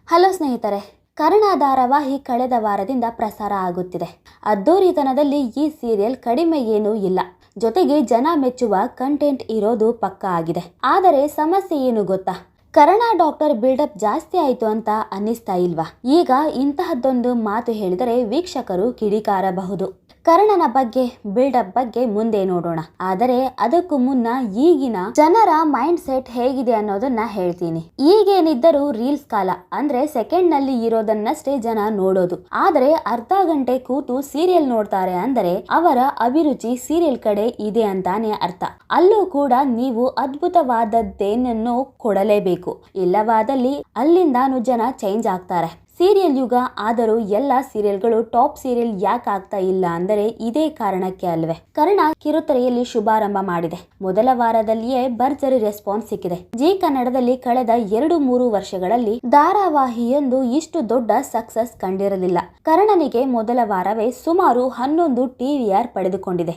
Hello ಸ್ನೇಹಿತರೆ, ಕರ್ಣ ಧಾರಾವಾಹಿ ಕಳೆದ ವಾರದಿಂದ ಪ್ರಸಾರ ಆಗುತ್ತಿದೆ. ಅದ್ದೂರಿತನದಲ್ಲಿ ಈ ಸೀರಿಯಲ್ ಕಡಿಮೆ ಏನೂ ಇಲ್ಲ. ಜೊತೆಗೆ ಜನ ಮೆಚ್ಚುವ ಕಂಟೆಂಟ್ ಇರೋದು ಪಕ್ಕಾ ಆಗಿದೆ. ಆದರೆ ಸಮಸ್ಯೆ ಏನು ಗೊತ್ತಾ? ಕರ್ಣ ಡಾಕ್ಟರ್ ಬಿಲ್ಡಪ್ ಜಾಸ್ತಿ ಆಯ್ತು ಅಂತ ಅನ್ನಿಸ್ತಾ ಇಲ್ವಾ? ಈಗ ಇಂತಹದ್ದೊಂದು ಮಾತು ಹೇಳಿದರೆ ವೀಕ್ಷಕರು ಕಿಡಿಕಾರಬಹುದು. ಕರ್ಣನ ಬಗ್ಗೆ ಬಿಲ್ಡಪ್ ಬಗ್ಗೆ ಮುಂದೆ ನೋಡೋಣ. ಆದರೆ ಅದಕ್ಕೂ ಮುನ್ನ ಈಗಿನ ಜನರ ಮೈಂಡ್ ಸೆಟ್ ಹೇಗಿದೆ ಅನ್ನೋದನ್ನ ಹೇಳ್ತೀನಿ. ಈಗೇನಿದ್ದರೂ ರೀಲ್ಸ್ ಕಾಲ, ಅಂದ್ರೆ ಸೆಕೆಂಡ್ ನಲ್ಲಿ ಇರೋದನ್ನಷ್ಟೇ ಜನ ನೋಡೋದು. ಆದರೆ ಅರ್ಧ ಗಂಟೆ ಕೂತು ಸೀರಿಯಲ್ ನೋಡ್ತಾರೆ ಅಂದರೆ ಅವರ ಅಭಿರುಚಿ ಸೀರಿಯಲ್ ಕಡೆ ಇದೆ ಅಂತಾನೆ ಅರ್ಥ. ಅಲ್ಲೂ ಕೂಡ ನೀವು ಅದ್ಭುತವಾದದ್ದೇನನ್ನು ಕೊಡಲೇಬೇಕು. ಇಲ್ಲವಾದಲ್ಲಿ ಅಲ್ಲಿಂದಾನು ಜನ ಚೇಂಜ್ ಆಗ್ತಾರೆ. ಸೀರಿಯಲ್ ಯುಗ ಆದರೂ ಎಲ್ಲ ಸೀರಿಯಲ್ಗಳು ಟಾಪ್ ಸೀರಿಯಲ್ ಯಾಕೆ ಆಗ್ತಾ ಇಲ್ಲ ಅಂದರೆ ಇದೇ ಕಾರಣಕ್ಕೆ ಅಲ್ವೇ? ಕರ್ಣ ಕಿರುತೆರೆಯಲ್ಲಿ ಶುಭಾರಂಭ ಮಾಡಿದೆ. ಮೊದಲ ವಾರದಲ್ಲಿಯೇ ಭರ್ಜರಿ ರೆಸ್ಪಾನ್ಸ್ ಸಿಕ್ಕಿದೆ. ಜಿ ಕನ್ನಡದಲ್ಲಿ ಕಳೆದ 2-3 ವರ್ಷಗಳಲ್ಲಿ ಧಾರಾವಾಹಿಯೊಂದು ಇಷ್ಟು ದೊಡ್ಡ ಸಕ್ಸಸ್ ಕಂಡಿರಲಿಲ್ಲ. ಕರ್ಣನಿಗೆ ಮೊದಲ ವಾರವೇ ಸುಮಾರು 11 TVR ಪಡೆದುಕೊಂಡಿದೆ.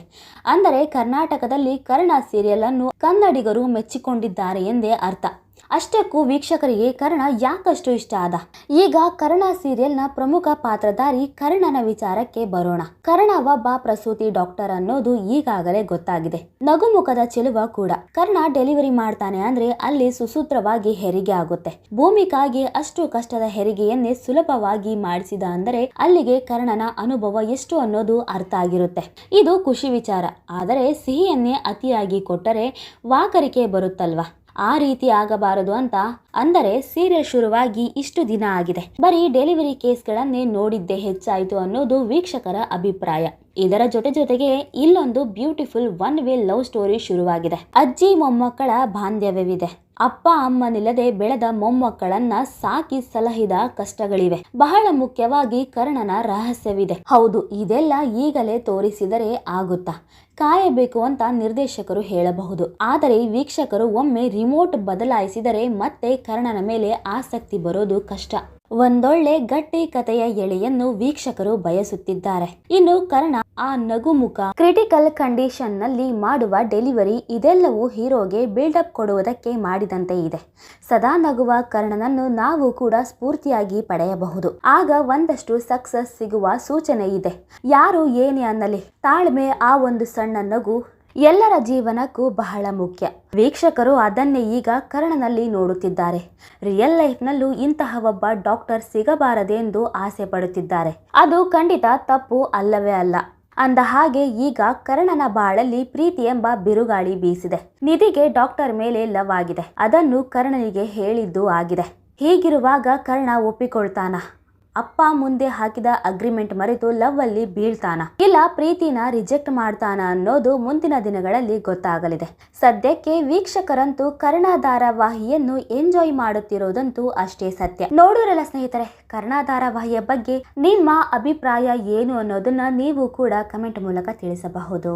ಅಂದರೆ ಕರ್ನಾಟಕದಲ್ಲಿ ಕರ್ಣ ಸೀರಿಯಲ್ ಅನ್ನು ಕನ್ನಡಿಗರು ಮೆಚ್ಚಿಕೊಂಡಿದ್ದಾರೆ ಎಂದೇ ಅರ್ಥ. ಅಷ್ಟಕ್ಕೂ ವೀಕ್ಷಕರಿಗೆ ಕರ್ಣ ಯಾಕಷ್ಟು ಇಷ್ಟ ಆದ? ಈಗ ಕರ್ಣ ಸೀರಿಯಲ್ ನ ಪ್ರಮುಖ ಪಾತ್ರಧಾರಿ ಕರ್ಣನ ವಿಚಾರಕ್ಕೆ ಬರೋಣ. ಕರ್ಣ ಒಬ್ಬ ಪ್ರಸೂತಿ ಡಾಕ್ಟರ್ ಅನ್ನೋದು ಈಗಾಗಲೇ ಗೊತ್ತಾಗಿದೆ. ನಗುಮುಖದ ಚೆಲುವ ಕೂಡ. ಕರ್ಣ ಡೆಲಿವರಿ ಮಾಡ್ತಾನೆ ಅಂದ್ರೆ ಅಲ್ಲಿ ಸುಸೂತ್ರವಾಗಿ ಹೆರಿಗೆ ಆಗುತ್ತೆ. ಭೂಮಿಕಾಗಿ ಅಷ್ಟು ಕಷ್ಟದ ಹೆರಿಗೆಯನ್ನೇ ಸುಲಭವಾಗಿ ಮಾಡಿಸಿದ ಅಂದರೆ ಅಲ್ಲಿಗೆ ಕರ್ಣನ ಅನುಭವ ಎಷ್ಟು ಅನ್ನೋದು ಅರ್ಥ ಆಗಿರುತ್ತೆ. ಇದು ಖುಷಿ ವಿಚಾರ. ಆದರೆ ಸಿಹಿಯನ್ನೇ ಅತಿಯಾಗಿ ಕೊಟ್ಟರೆ ವಾಕರಿಕೆ ಬರುತ್ತಲ್ವಾ? ಆ ರೀತಿ ಆಗಬಾರದು ಅಂತ ಅಂದರೆ ಸೀರಿಯಲ್ ಶುರುವಾಗಿ ಇಷ್ಟು ದಿನ ಆಗಿದೆ. ಬರೀ ಡೆಲಿವರಿ ಕೇಸ್ಗಳನ್ನೇ ನೋಡಿದ್ದೇ ಹೆಚ್ಚಾಯಿತು ಅನ್ನೋದು ವೀಕ್ಷಕರ ಅಭಿಪ್ರಾಯ. ಇದರ ಜೊತೆಗೆ ಇಲ್ಲೊಂದು beautiful one way love story ಶುರುವಾಗಿದೆ. ಅಜ್ಜಿ ಮೊಮ್ಮಕ್ಕಳ ಬಾಂಧವ್ಯವಿದೆ. ಅಪ್ಪ ಅಮ್ಮನಿಲ್ಲದೆ ಬೆಳೆದ ಮೊಮ್ಮಕ್ಕಳನ್ನ ಸಾಕಿ ಸಲಹಿದ ಕಷ್ಟಗಳಿವೆ. ಬಹಳ ಮುಖ್ಯವಾಗಿ ಕರ್ಣನ ರಹಸ್ಯವಿದೆ. ಹೌದು, ಇದೆಲ್ಲ ಈಗಲೇ ತೋರಿಸಿದರೆ ಆಗುತ್ತಾ? ಕಾಯಬೇಕು ಅಂತ ನಿರ್ದೇಶಕರು ಹೇಳಬಹುದು. ಆದರೆ ವೀಕ್ಷಕರು ಒಮ್ಮೆ ರಿಮೋಟ್ ಬದಲಾಯಿಸಿದರೆ ಮತ್ತೆ ಕರ್ಣನ ಮೇಲೆ ಆಸಕ್ತಿ ಬರೋದು ಕಷ್ಟ. ಒಂದೊಳ್ಳೆ ಗಟ್ಟಿ ಕಥೆಯ ಎಳೆಯನ್ನು ವೀಕ್ಷಕರು ಬಯಸುತ್ತಿದ್ದಾರೆ. ಇನ್ನು ಕರ್ಣ ಆ ನಗುಮುಖ, ಕ್ರಿಟಿಕಲ್ ಕಂಡೀಷನ್ ನಲ್ಲಿ ಮಾಡುವ ಡೆಲಿವರಿ, ಇದೆಲ್ಲವೂ ಹೀರೋಗೆ ಬಿಲ್ಡಪ್ ಕೊಡುವುದಕ್ಕೆ ಮಾಡಿದಂತೆ ಇದೆ. ಸದಾ ನಗುವ ಕರ್ಣನನ್ನು ನಾವು ಕೂಡ ಸ್ಫೂರ್ತಿಯಾಗಿ ಪಡೆಯಬಹುದು. ಆಗ ಒಂದಷ್ಟು ಸಕ್ಸಸ್ ಸಿಗುವ ಸೂಚನೆ ಇದೆ. ಯಾರು ಏನೇ ಅನ್ನಲಿ, ತಾಳ್ಮೆ, ಆ ಒಂದು ಸಣ್ಣ ನಗು ಎಲ್ಲರ ಜೀವನಕ್ಕೂ ಬಹಳ ಮುಖ್ಯ. ವೀಕ್ಷಕರು ಅದನ್ನೇ ಈಗ ಕರ್ಣನಲ್ಲಿ ನೋಡುತ್ತಿದ್ದಾರೆ. ರಿಯಲ್ ಲೈಫ್ ನಲ್ಲೂ ಇಂತಹ ಒಬ್ಬ ಡಾಕ್ಟರ್ ಸಿಗಬಾರದೆಂದು ಆಸೆ ಪಡುತ್ತಿದ್ದಾರೆ. ಅದು ಖಂಡಿತ ತಪ್ಪು ಅಲ್ಲವೇ ಅಲ್ಲ. ಅಂದ ಹಾಗೆ ಈಗ ಕರ್ಣನ ಬಾಳಲ್ಲಿ ಪ್ರೀತಿ ಎಂಬ ಬಿರುಗಾಳಿ ಬೀಸಿದೆ. ನಿಧಿಗೆ ಡಾಕ್ಟರ್ ಮೇಲೆ ಲವ್ ಆಗಿದೆ. ಅದನ್ನು ಕರ್ಣನಿಗೆ ಹೇಳಿದ್ದು ಆಗಿದೆ. ಹೀಗಿರುವಾಗ ಕರ್ಣ ಒಪ್ಪಿಕೊಳ್ತಾನ? ಅಪ್ಪ ಮುಂದೆ ಹಾಕಿದ ಅಗ್ರಿಮೆಂಟ್ ಮರೆತು ಲವ್ ಅಲ್ಲಿ ಬೀಳ್ತಾನ? ಇಲ್ಲ ಪ್ರೀತಿನ ರಿಜೆಕ್ಟ್ ಮಾಡ್ತಾನ ಅನ್ನೋದು ಮುಂದಿನ ದಿನಗಳಲ್ಲಿ ಗೊತ್ತಾಗಲಿದೆ. ಸದ್ಯಕ್ಕೆ ವೀಕ್ಷಕರಂತೂ ಕರ್ಣ ಧಾರಾವಾಹಿಯನ್ನು ಎಂಜಾಯ್ ಮಾಡುತ್ತಿರೋದಂತೂ ಅಷ್ಟೇ ಸತ್ಯ. ನೋಡೋರಲ್ಲ ಸ್ನೇಹಿತರೆ, ಕರ್ಣ ಧಾರಾವಾಹಿಯ ಬಗ್ಗೆ ನಿಮ್ಮ ಅಭಿಪ್ರಾಯ ಏನು ಅನ್ನೋದನ್ನ ನೀವು ಕೂಡ ಕಮೆಂಟ್ ಮೂಲಕ ತಿಳಿಸಬಹುದು.